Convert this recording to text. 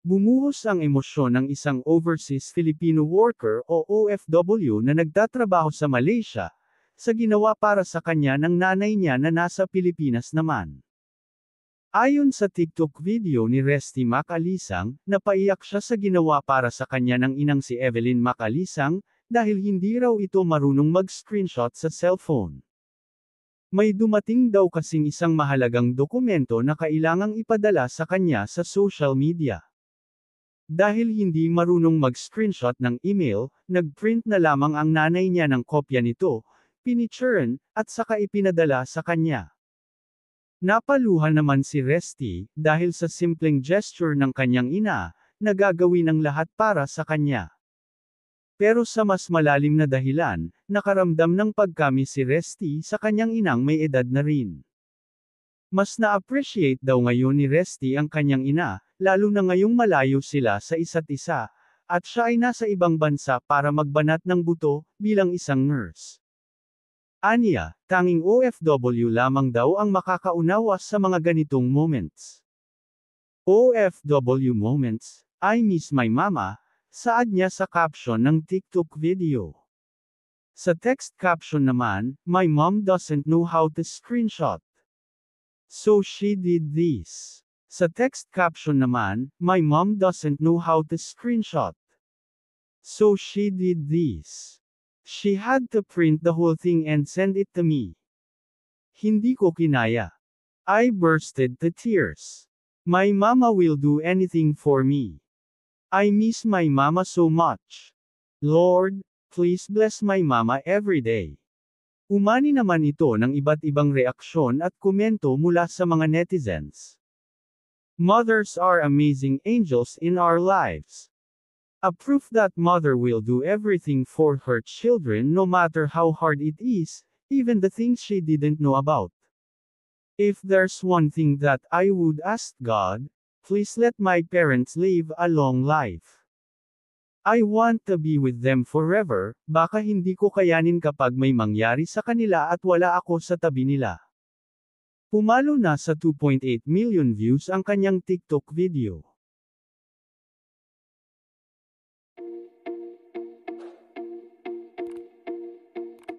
Bumuhos ang emosyon ng isang overseas Filipino worker o OFW na nagtatrabaho sa Malaysia, sa ginawa para sa kanya ng nanay niya na nasa Pilipinas naman. Ayon sa TikTok video ni Resty Macalisang, napaiyak siya sa ginawa para sa kanya ng inang si Evelyn Macalisang, dahil hindi raw ito marunong mag-screenshot sa cellphone. May dumating daw kasing isang mahalagang dokumento na kailangang ipadala sa kanya sa social media. Dahil hindi marunong mag-screenshot ng email, nag-print na lamang ang nanay niya ng kopya nito, pinicturean, at saka ipinadala sa kanya. Napaluha naman si Resty, dahil sa simpleng gesture ng kanyang ina, na gagawin ang lahat para sa kanya. Pero sa mas malalim na dahilan, nakaramdam ng pagkami si Resty sa kanyang inang may edad na rin. Mas na-appreciate daw ngayon ni Resty ang kanyang ina, lalo na ngayong malayo sila sa isa't isa, at siya ay nasa ibang bansa para magbanat ng buto, bilang isang nurse. Aniya, tanging OFW lamang daw ang makakaunawa sa mga ganitong moments. OFW moments, I miss my mama, saad niya sa caption ng TikTok video. Sa text caption naman, my mom doesn't know how to screenshot. So she did this. Sa text caption naman, my mom doesn't know how to screenshot. So she did this. She had to print the whole thing and send it to me. Hindi ko kinaya. I bursted to tears. My mama will do anything for me. I miss my mama so much. Lord, please bless my mama every day. Umani naman ito ng iba't ibang reaksyon at komento mula sa mga netizens. Mothers are amazing angels in our lives. A proof that mother will do everything for her children no matter how hard it is, even the things she didn't know about. If there's one thing that I would ask God, please let my parents live a long life. I want to be with them forever, baka hindi ko kayanin kapag may mangyari sa kanila at wala ako sa tabi nila. Pumalo na sa 2.8 million views ang kanyang TikTok video.